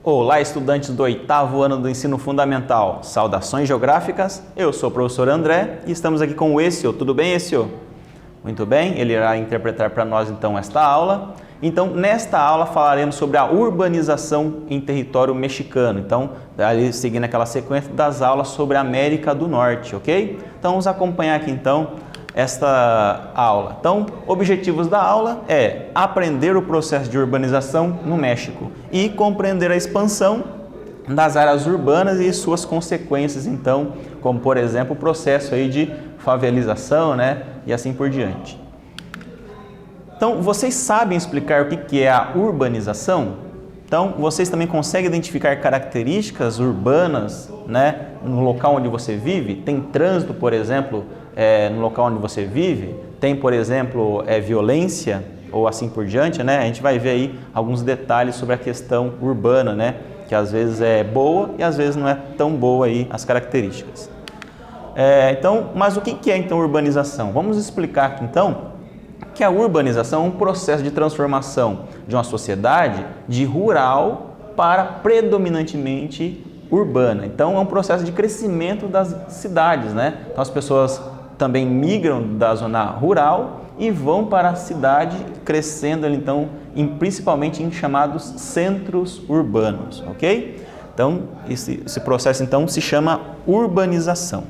Olá, estudantes do 8º ano do ensino fundamental. Saudações geográficas, eu sou o professor André e estamos aqui com o Écio. Tudo bem, Écio? Muito bem, ele irá interpretar para nós então esta aula. Então, nesta aula falaremos sobre a urbanização em território mexicano. Então, ali seguindo aquela sequência das aulas sobre a América do Norte, ok? Então, vamos acompanhar aqui então esta aula. Então, objetivos da aula é aprender o processo de urbanização no México e compreender a expansão das áreas urbanas e suas consequências, então, como por exemplo o processo aí de favelização, né, e assim por diante. Então, vocês sabem explicar o que é a urbanização? Então, vocês também conseguem identificar características urbanas, né, no local onde você vive? Tem trânsito, por exemplo, no local onde você vive? Tem, por exemplo, violência ou assim por diante, né? A gente vai ver aí alguns detalhes sobre a questão urbana, né, que às vezes é boa e às vezes não é tão boa aí as características. Então, mas o que é então urbanização? Vamos explicar aqui então que a urbanização é um processo de transformação de uma sociedade de rural para predominantemente urbana. Então, é um processo de crescimento das cidades, né? Então, as pessoas também migram da zona rural e vão para a cidade, crescendo então, principalmente em chamados centros urbanos, ok? Então, esse processo então se chama urbanização.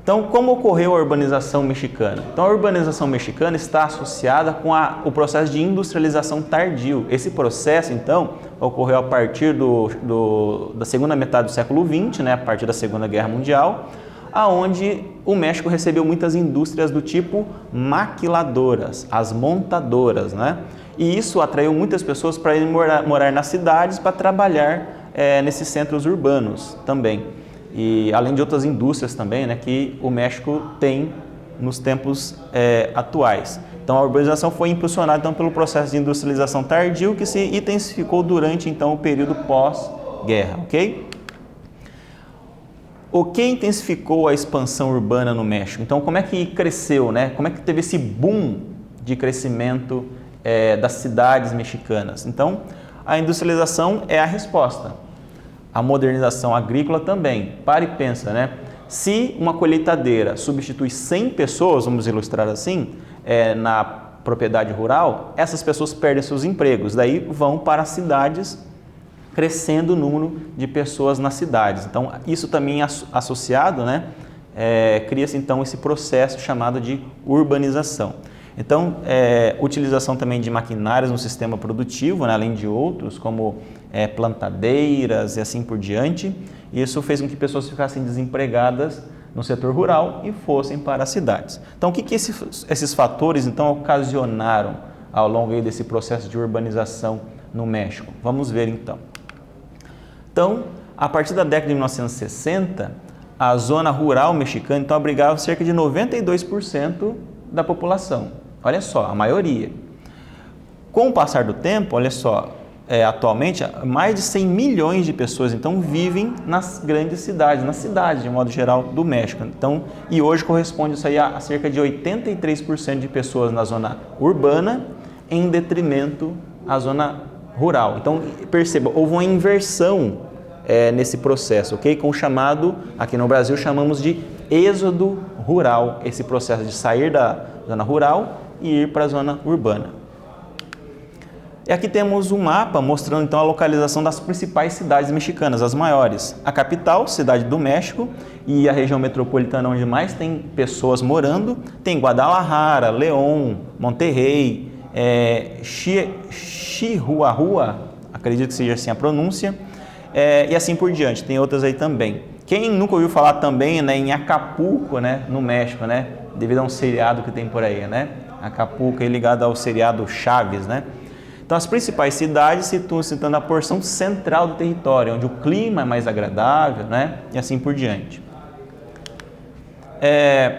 Então, como ocorreu a urbanização mexicana? Então, a urbanização mexicana está associada com o processo de industrialização tardio. Esse processo, então, ocorreu a partir da segunda metade do século XX, né, a partir da Segunda Guerra Mundial, aonde o México recebeu muitas indústrias do tipo maquiladoras, as montadoras, né? E isso atraiu muitas pessoas para ir morar nas cidades para trabalhar nesses centros urbanos também. E além de outras indústrias também, né, que o México tem nos tempos atuais. Então, a urbanização foi impulsionada então, pelo processo de industrialização tardio que se intensificou durante então, o período pós-guerra, ok? O que intensificou a expansão urbana no México? Então, como é que cresceu, né? Como é que teve esse boom de crescimento das cidades mexicanas? Então, a industrialização é a resposta. A modernização agrícola também. Para e pensa, né? Se uma colheitadeira substitui 100 pessoas, vamos ilustrar assim, na propriedade rural, essas pessoas perdem seus empregos, daí vão para as cidades, crescendo o número de pessoas nas cidades. Então, isso também associado, né? Cria-se então esse processo chamado de urbanização. Então, utilização também de maquinários no sistema produtivo, né, além de outros, como plantadeiras e assim por diante. Isso fez com que pessoas ficassem desempregadas no setor rural e fossem para as cidades. Então, o que esses fatores então ocasionaram ao longo aí desse processo de urbanização no México? Vamos ver então. Então, a partir da década de 1960, a zona rural mexicana então abrigava cerca de 92% da população. Olha só, a maioria. Com o passar do tempo, olha só, atualmente mais de 100 milhões de pessoas então vivem nas grandes cidades, nas cidades de modo geral do México. Então, e hoje corresponde isso aí a cerca de 83% de pessoas na zona urbana em detrimento à zona rural. Então, perceba, houve uma inversão nesse processo, ok? Com o chamado, aqui no Brasil chamamos de êxodo rural, esse processo de sair da zona rural e ir para a zona urbana. E aqui temos um mapa mostrando então a localização das principais cidades mexicanas, as maiores. A capital, Cidade do México, e a região metropolitana onde mais tem pessoas morando, tem Guadalajara, León, Monterrey, Chihuahua, acredito que seja assim a pronúncia, e assim por diante, tem outras aí também. Quem nunca ouviu falar também, né, em Acapulco, né, no México, né, devido a um seriado que tem por aí, né? Acapulco é ligado ao seriado Chaves, né? Então, as principais cidades situam-se na porção central do território, onde o clima é mais agradável, né? E assim por diante.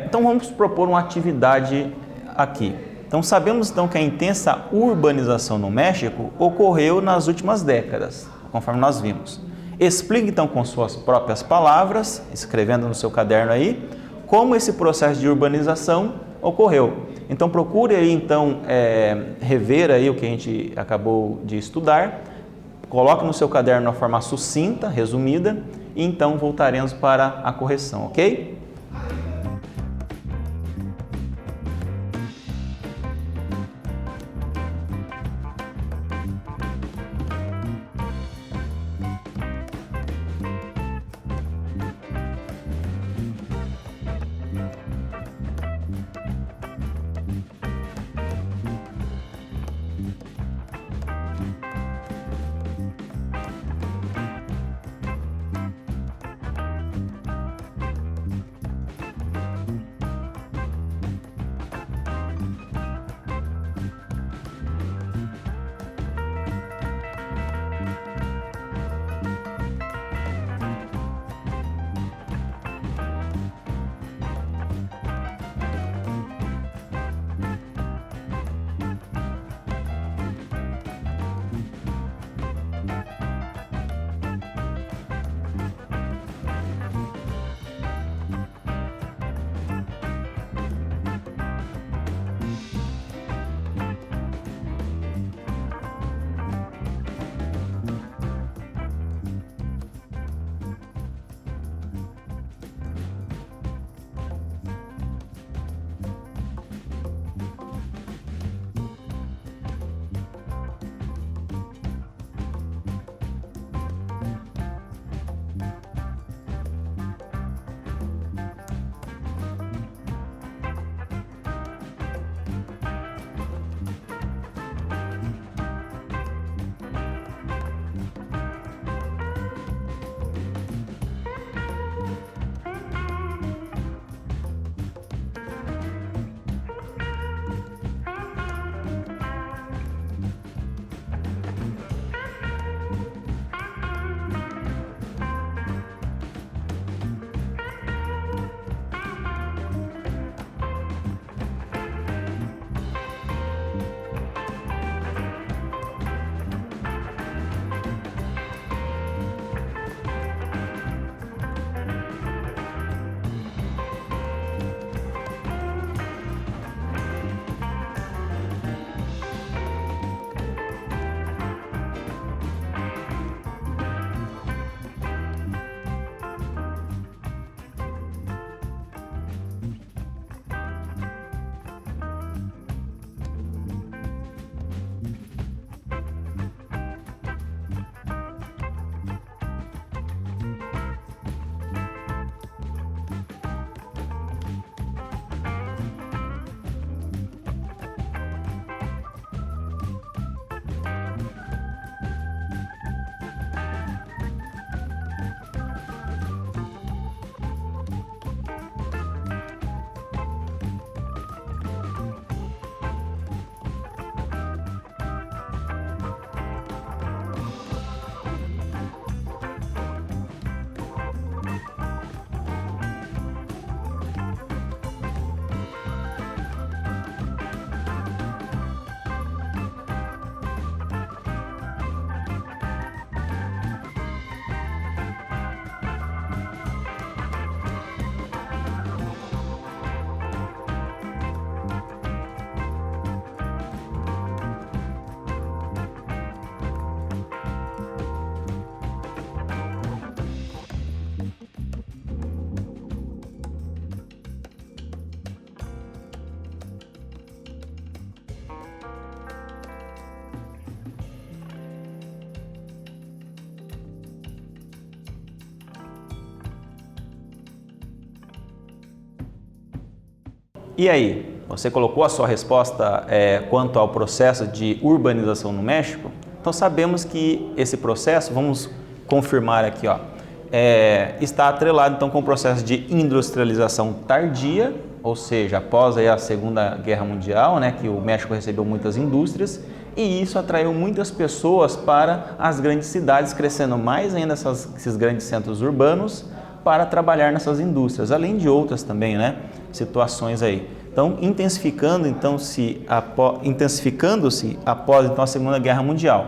Então, vamos propor uma atividade aqui. Então, sabemos então que a intensa urbanização no México ocorreu nas últimas décadas, conforme nós vimos. Explique então com suas próprias palavras, escrevendo no seu caderno aí, como esse processo de urbanização ocorreu. Então procure aí então rever aí o que a gente acabou de estudar coloque no seu caderno de uma forma sucinta, resumida, e então voltaremos para a correção, ok? E aí, você colocou a sua resposta quanto ao processo de urbanização no México? Então sabemos que esse processo, vamos confirmar aqui, ó, está atrelado então com o processo de industrialização tardia, ou seja, após aí a Segunda Guerra Mundial, né, que o México recebeu muitas indústrias, e isso atraiu muitas pessoas para as grandes cidades, crescendo mais ainda esses grandes centros urbanos para trabalhar nessas indústrias, além de outras também, né, situações aí. Então, intensificando-se após então a Segunda Guerra Mundial,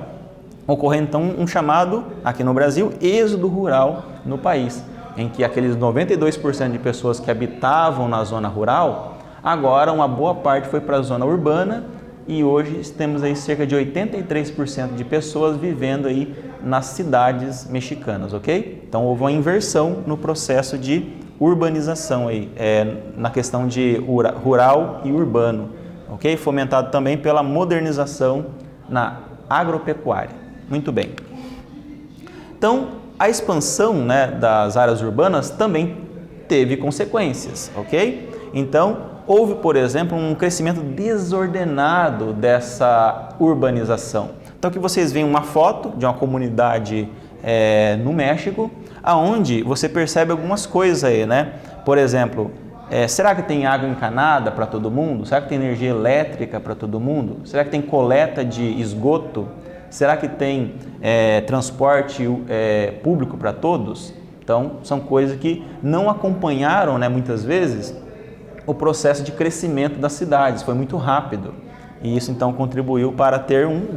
ocorrendo então um chamado aqui no Brasil êxodo rural no país, em que aqueles 92% de pessoas que habitavam na zona rural, agora uma boa parte foi para a zona urbana e hoje temos aí cerca de 83% de pessoas vivendo aí nas cidades mexicanas, ok? Então houve uma inversão no processo de urbanização aí, na questão de rural e urbano, ok? Fomentado também pela modernização na agropecuária. Muito bem. Então, a expansão, né, das áreas urbanas também teve consequências, ok? Então, houve, por exemplo, um crescimento desordenado dessa urbanização. Então, aqui vocês veem uma foto de uma comunidade no México, aonde você percebe algumas coisas aí, né? Por exemplo, será que tem água encanada para todo mundo? Será que tem energia elétrica para todo mundo? Será que tem coleta de esgoto? Será que tem transporte público para todos? Então, são coisas que não acompanharam, né, muitas vezes, o processo de crescimento das cidades. Foi muito rápido. E isso, então, contribuiu para ter um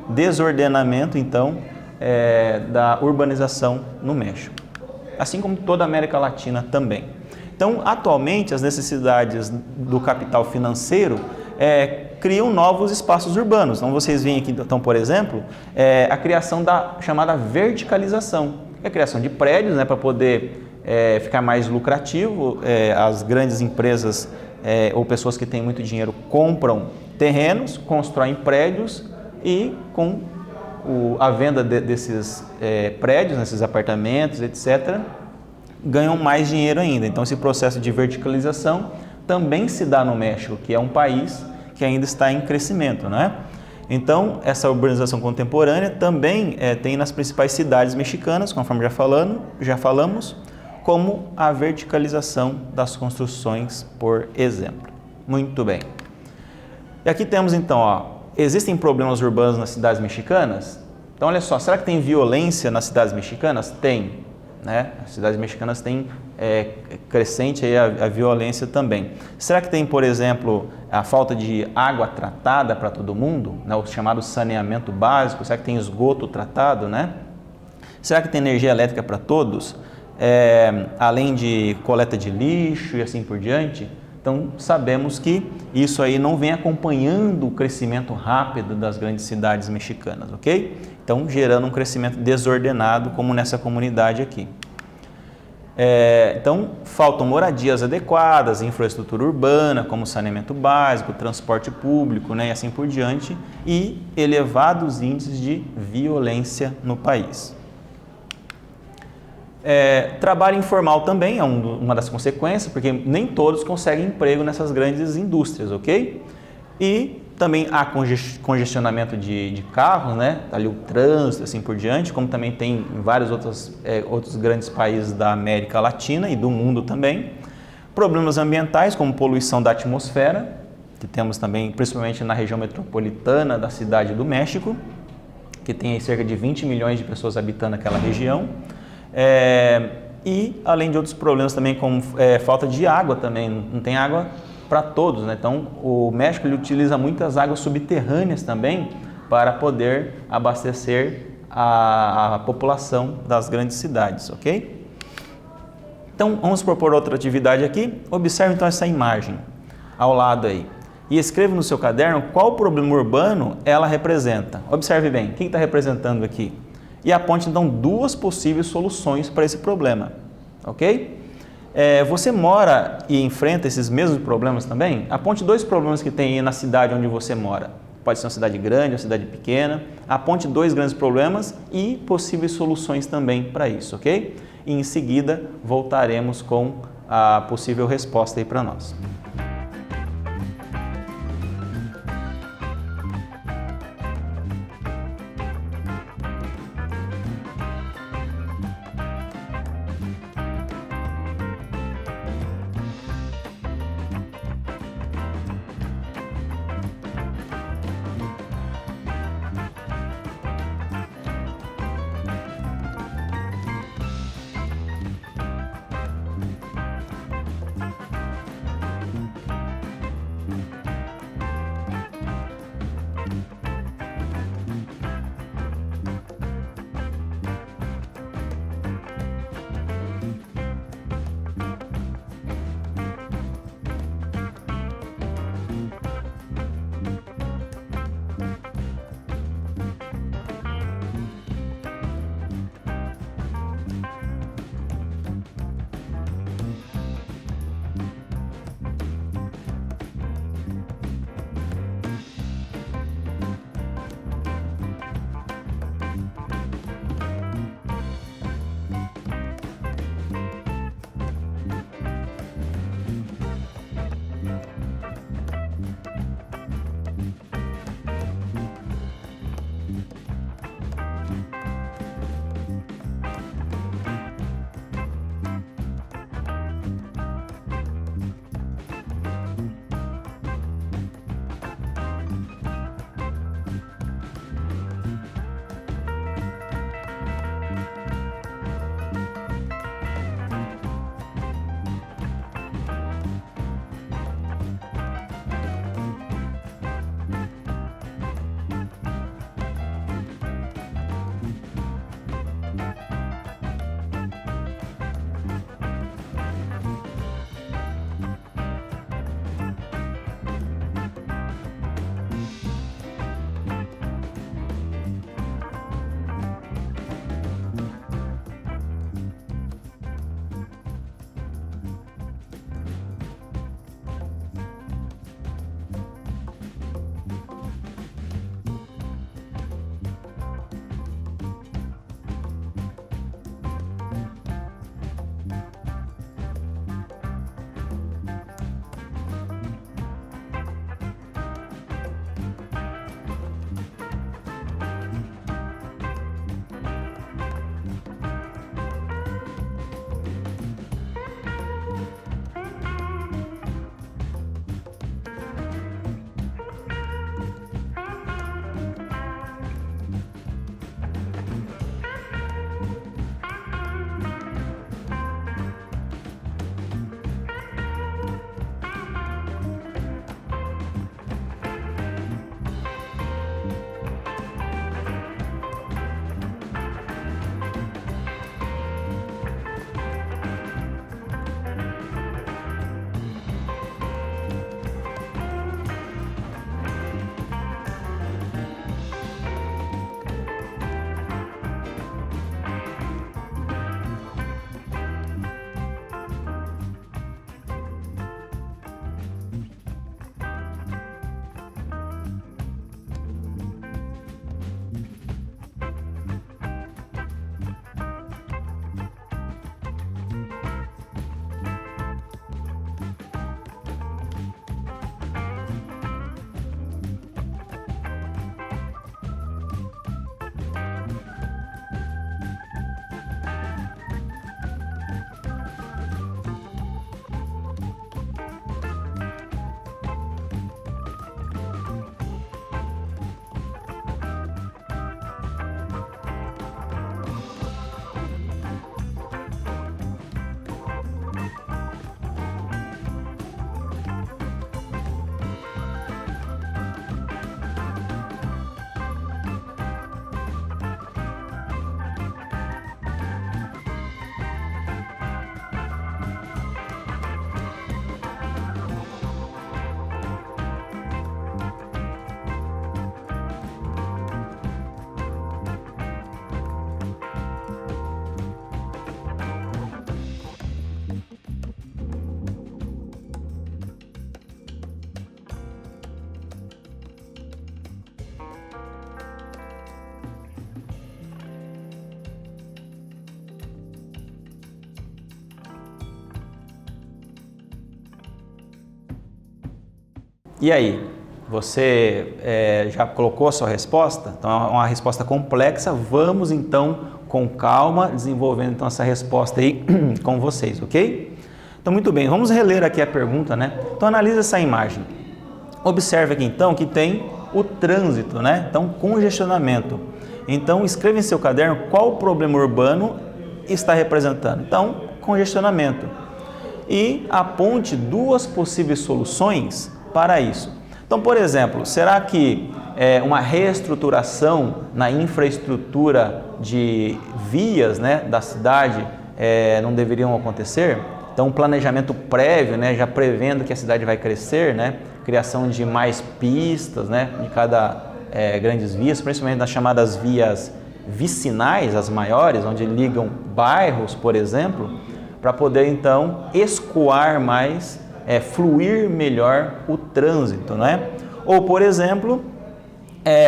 desordenamento então, da urbanização no México. Assim como toda a América Latina também. Então, atualmente, as necessidades do capital financeiro criam novos espaços urbanos. Então, vocês veem aqui, então, por exemplo, a criação da chamada verticalização. É a criação de prédios, né, para poder ficar mais lucrativo. As grandes empresas ou pessoas que têm muito dinheiro compram terrenos, constroem prédios e com a venda desses prédios, nesses apartamentos, etc., ganham mais dinheiro ainda. Então, esse processo de verticalização também se dá no México, que é um país que ainda está em crescimento, né? Então, essa urbanização contemporânea também tem nas principais cidades mexicanas, conforme já falamos, como a verticalização das construções, por exemplo. Muito bem. E aqui temos então, existem problemas urbanos nas cidades mexicanas? Então, olha só, será que tem violência nas cidades mexicanas? Tem, né? As cidades mexicanas têm crescente aí a violência também. Será que tem, por exemplo, a falta de água tratada para todo mundo, né? O chamado saneamento básico? Será que tem esgoto tratado, né? Será que tem energia elétrica para todos? Além de coleta de lixo e assim por diante? Então, sabemos que isso aí não vem acompanhando o crescimento rápido das grandes cidades mexicanas, ok? Então, gerando um crescimento desordenado, como nessa comunidade aqui. Então, faltam moradias adequadas, infraestrutura urbana, como saneamento básico, transporte público, né, e assim por diante, e elevados índices de violência no país. Trabalho informal também é uma das consequências, porque nem todos conseguem emprego nessas grandes indústrias, ok? E também há congestionamento de carros, né? Ali o trânsito, assim por diante, como também tem em vários outros grandes países da América Latina e do mundo também. Problemas ambientais, como poluição da atmosfera, que temos também principalmente na região metropolitana da Cidade do México, que tem aí cerca de 20 milhões de pessoas habitando aquela região. E além de outros problemas também, como falta de água também, não tem água para todos, né? Então o México ele utiliza muitas águas subterrâneas também para poder abastecer a população das grandes cidades, ok? Então vamos propor outra atividade aqui. Observe então essa imagem ao lado aí e escreva no seu caderno qual problema urbano ela representa. Observe bem, quem está representando aqui? E aponte então duas possíveis soluções para esse problema, ok? Você mora e enfrenta esses mesmos problemas também? Aponte dois problemas que tem aí na cidade onde você mora. Pode ser uma cidade grande, uma cidade pequena. Aponte dois grandes problemas e possíveis soluções também para isso, ok? E em seguida voltaremos com a possível resposta aí para nós. E aí, você já colocou a sua resposta? Então é uma resposta complexa, vamos então com calma desenvolvendo então essa resposta aí com vocês, ok? Então muito bem, vamos reler aqui a pergunta, né? Então analise essa imagem. Observe aqui então que tem o trânsito, né? Então congestionamento. Então escreva em seu caderno qual problema urbano está representando. Então congestionamento. E aponte duas possíveis soluções para isso. Então, por exemplo, será que uma reestruturação na infraestrutura de vias, né, da cidade não deveriam acontecer? Então, um planejamento prévio, né, já prevendo que a cidade vai crescer, né, criação de mais pistas, né, de cada grandes vias, principalmente nas chamadas vias vicinais, as maiores, onde ligam bairros, por exemplo, para poder então escoar mais, fluir melhor o trânsito, né? Ou, por exemplo,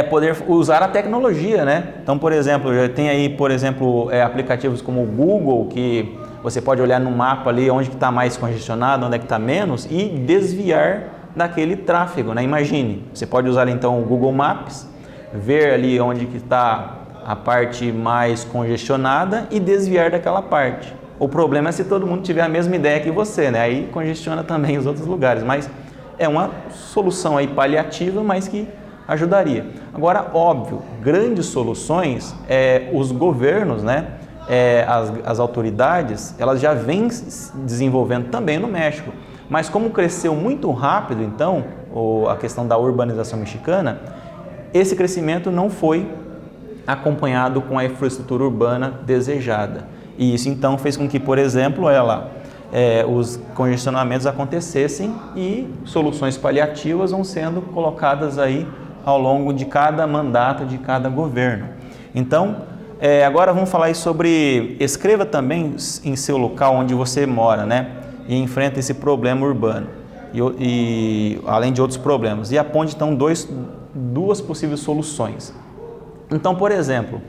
poder usar a tecnologia, né? Então, por exemplo, já tem aí, por exemplo, aplicativos como o Google, que você pode olhar no mapa ali onde que está mais congestionado, onde é que está menos e desviar daquele tráfego, né? Imagine, você pode usar então o Google Maps, ver ali onde que está a parte mais congestionada e desviar daquela parte. O problema é se todo mundo tiver a mesma ideia que você, né? Aí congestiona também os outros lugares, mas é uma solução aí paliativa, mas que ajudaria. Agora, óbvio, grandes soluções, os governos, né? As autoridades, elas já vêm desenvolvendo também no México. Mas como cresceu muito rápido, então, a questão da urbanização mexicana, esse crescimento não foi acompanhado com a infraestrutura urbana desejada. E isso então fez com que, por exemplo, os congestionamentos acontecessem e soluções paliativas vão sendo colocadas aí ao longo de cada mandato de cada governo. Então, agora vamos falar aí sobre, escreva também em seu local onde você mora, né? E enfrenta esse problema urbano, e além de outros problemas. E aponte então duas possíveis soluções. Então, por exemplo,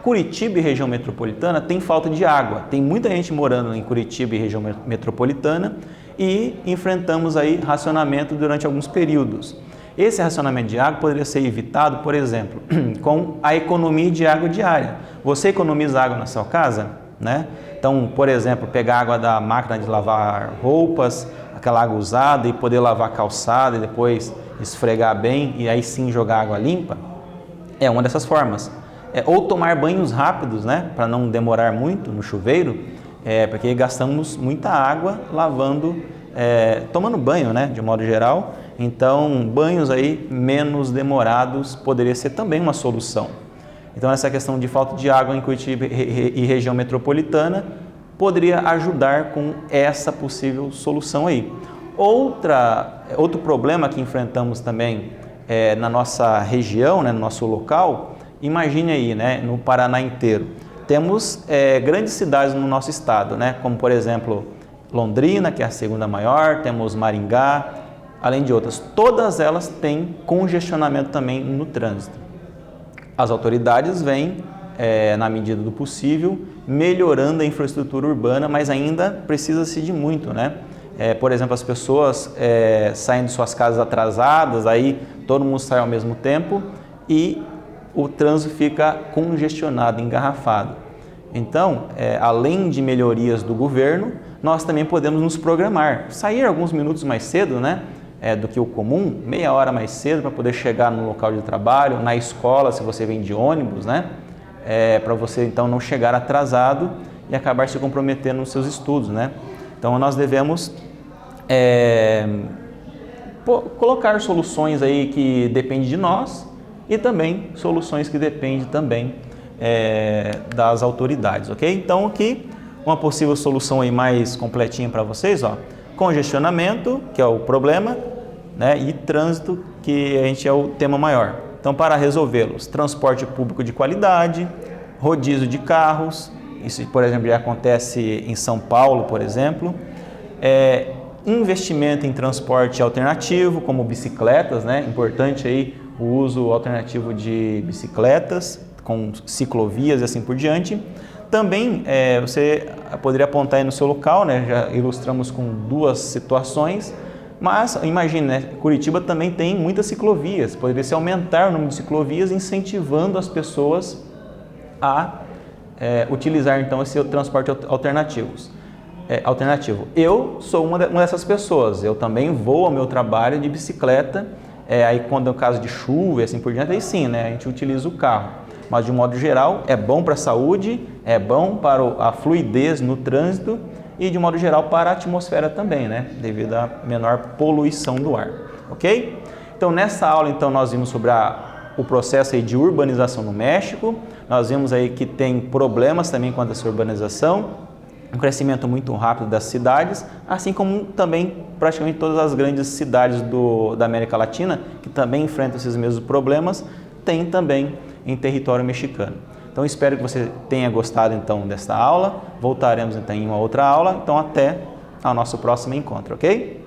Curitiba e região metropolitana tem falta de água. Tem muita gente morando em Curitiba e região metropolitana e enfrentamos aí racionamento durante alguns períodos. Esse racionamento de água poderia ser evitado, por exemplo, com a economia de água diária. Você economiza água na sua casa, né? Então, por exemplo, pegar água da máquina de lavar roupas, aquela água usada e poder lavar calçada e depois esfregar bem e aí sim jogar água limpa, é uma dessas formas. Ou tomar banhos rápidos, né, para não demorar muito no chuveiro, porque gastamos muita água tomando banho, né, de modo geral. Então, banhos aí menos demorados poderia ser também uma solução. Então, essa questão de falta de água em Curitiba e região metropolitana poderia ajudar com essa possível solução aí. Outro problema que enfrentamos também na nossa região, né, no nosso local. Imagine aí, né, no Paraná inteiro, temos grandes cidades no nosso estado, né, como por exemplo Londrina, que é a segunda maior, temos Maringá, além de outras. Todas elas têm congestionamento também no trânsito. As autoridades vêm, na medida do possível, melhorando a infraestrutura urbana, mas ainda precisa-se de muito, né? Por exemplo, as pessoas saem de suas casas atrasadas, aí todo mundo sai ao mesmo tempo e o trânsito fica congestionado, engarrafado. Então, além de melhorias do governo, nós também podemos nos programar, sair alguns minutos mais cedo, né, do que o comum, meia hora mais cedo para poder chegar no local de trabalho, na escola, se você vem de ônibus, né, para você então não chegar atrasado e acabar se comprometendo nos seus estudos, né. Então, nós devemos colocar soluções aí que dependem de nós, e também soluções que dependem também das autoridades, ok? Então aqui uma possível solução aí mais completinha para vocês, ó, congestionamento, que é o problema, né, e trânsito, que a gente é o tema maior. Então, para resolvê-los, transporte público de qualidade, rodízio de carros, isso, por exemplo, já acontece em São Paulo, por exemplo, investimento em transporte alternativo, como bicicletas, né, importante aí o uso alternativo de bicicletas, com ciclovias e assim por diante. Também você poderia apontar aí no seu local, né, já ilustramos com duas situações, Mas imagine, né? Curitiba também tem muitas ciclovias, poderia-se aumentar o número de ciclovias, incentivando as pessoas a utilizar então esse transporte alternativo. Eu sou uma dessas pessoas, eu também vou ao meu trabalho de bicicleta, aí quando é o caso de chuva e assim por diante, aí sim, né, a gente utiliza o carro. Mas de um modo geral é bom para a saúde, é bom para a fluidez no trânsito e de um modo geral para a atmosfera também, né, devido à menor poluição do ar, ok? Então nessa aula então nós vimos sobre o processo aí de urbanização no México, nós vimos aí que tem problemas também quanto a essa urbanização, um crescimento muito rápido das cidades, assim como também praticamente todas as grandes cidades da América Latina, que também enfrentam esses mesmos problemas, tem também em território mexicano. Então espero que você tenha gostado então desta aula, voltaremos então em uma outra aula, então até o nosso próximo encontro, ok?